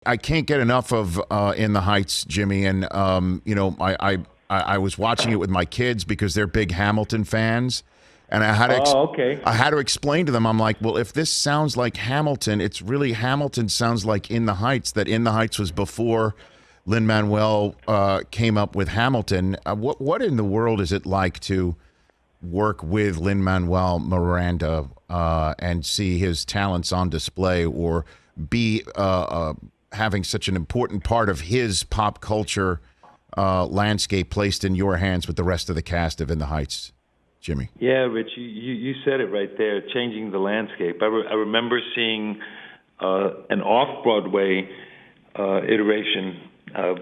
I can't get enough of In the Heights, Jimmy. And I was watching it with my kids because they're big Hamilton fans, and Okay. I had to explain to them. I'm like, well, if this sounds like Hamilton, it's really Hamilton sounds like In the Heights. That In the Heights was before Lin-Manuel came up with Hamilton. What in the world is it like to work with Lin-Manuel Miranda and see his talents on display, or be having such an important part of his pop culture landscape placed in your hands with the rest of the cast of In the Heights, Jimmy? Yeah, Rich, you said it right there, changing the landscape. I remember seeing an off-Broadway iteration of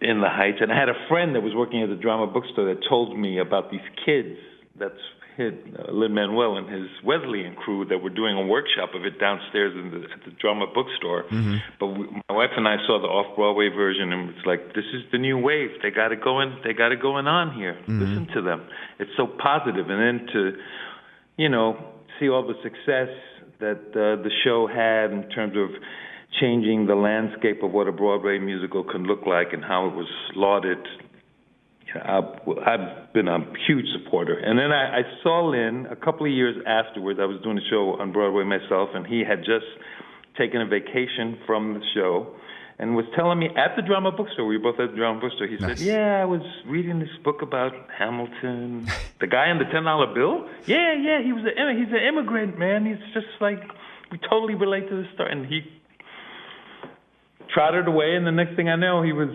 In the Heights, and I had a friend that was working at the drama bookstore that told me about these kids that's Lin-Manuel and his Wesleyan crew that were doing a workshop of it downstairs at the drama bookstore. Mm-hmm. But my wife and I saw the off-Broadway version, and it's like, this is the new wave. They got it going on here. Mm-hmm. Listen to them. It's so positive. And then to, see all the success that the show had in terms of changing the landscape of what a Broadway musical can look like and how it was lauded. I've been a huge supporter. And then I saw Lin a couple of years afterwards. I was doing a show on Broadway myself, and he had just taken a vacation from the show and was telling me at the drama bookstore, we were both at the drama bookstore, he said, yeah, I was reading this book about Hamilton. The guy in the $10 bill? Yeah, he's an immigrant, man. He's just like, we totally relate to the story. And he trotted away, and the next thing I know, he was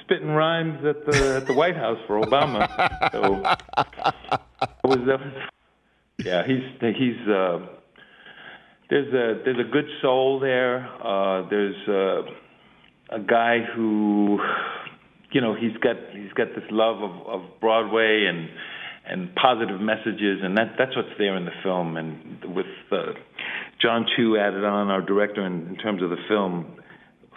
spitting rhymes at the White House for Obama. So there's a good soul there. There's a guy who, he's got this love of Broadway and positive messages, and that's what's there in the film. And with John Chu added on, our director, in terms of the film,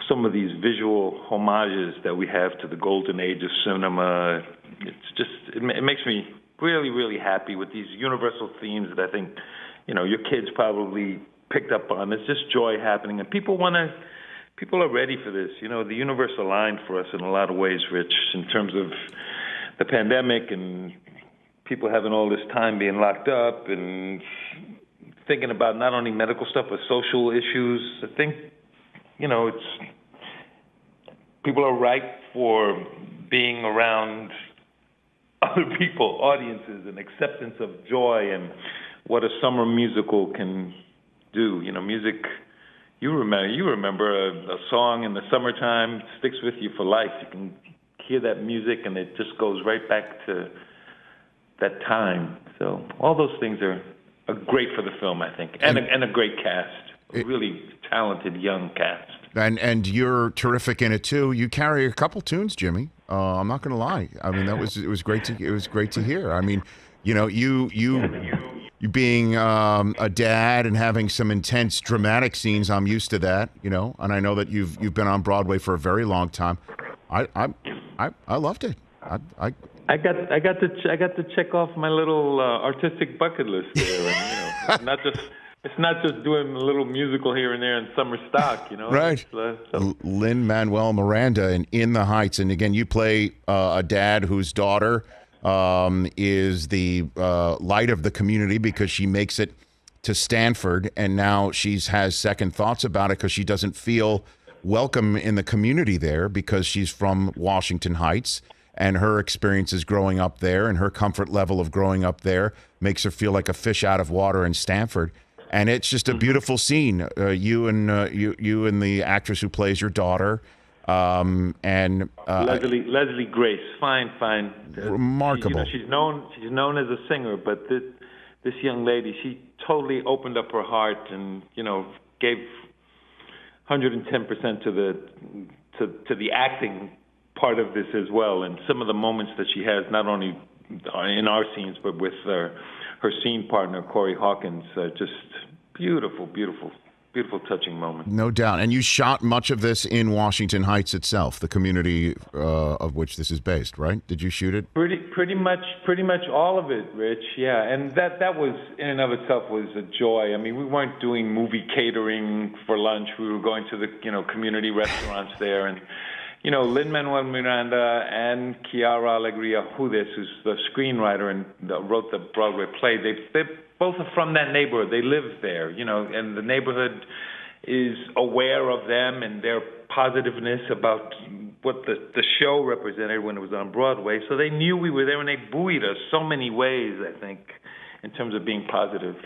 some of these visual homages that we have to the golden age of cinema, it makes me really, really happy with these universal themes that I think, your kids probably picked up on. It's just joy happening, and people are ready for this. The universe aligned for us in a lot of ways, Rich, in terms of the pandemic and people having all this time being locked up and thinking about not only medical stuff but social issues. I think, people are ripe for being around other people, audiences, and acceptance of joy and what a summer musical can do. Music, you remember a song in the summertime sticks with you for life. You can hear that music and it just goes right back to that time. So all those things are great for the film, I think, and a great cast, a really talented young cast. And you're terrific in it too. You carry a couple tunes, Jimmy. I'm not going to lie. I mean, it was great to hear. I mean, you being a dad and having some intense dramatic scenes. I'm used to that, and I know that you've been on Broadway for a very long time. I loved it. I got to check off my little artistic bucket list there, and it's not just doing a little musical here and there in summer stock, Right. Lin-Manuel Miranda in the Heights. And again, you play a dad whose daughter is the light of the community because she makes it to Stanford. And now she has second thoughts about it because she doesn't feel welcome in the community there because she's from Washington Heights. And her experiences growing up there and her comfort level of growing up there makes her feel like a fish out of water in Stanford. And it's just a beautiful scene. You and the actress who plays your daughter, and Leslie Grace, fine, remarkable. She's known as a singer, but this young lady, she totally opened up her heart and gave 110% to the acting part of this as well. And some of the moments that she has, not only in our scenes, but with her scene partner, Corey Hawkins, just beautiful. beautiful, touching moment. No doubt. And you shot much of this in Washington Heights itself, the community of which this is based, right? Did you shoot it? Pretty much all of it, Rich. Yeah, and that was in and of itself was a joy. I mean, we weren't doing movie catering for lunch. We were going to the community restaurants there, and Lin-Manuel Miranda and Chiara Alegria Judes, who's the screenwriter and wrote the Broadway play, they both are from that neighborhood. They live there, and the neighborhood is aware of them and their positiveness about what the show represented when it was on Broadway. So they knew we were there, and they buoyed us so many ways, I think, in terms of being positive.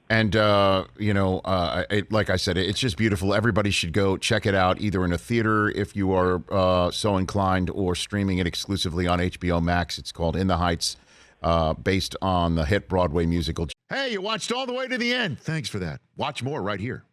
And, like I said, it's just beautiful. Everybody should go check it out, either in a theater if you are so inclined, or streaming it exclusively on HBO Max. It's called In the Heights, based on the hit Broadway musical. Hey, you watched all the way to the end. Thanks for that. Watch more right here.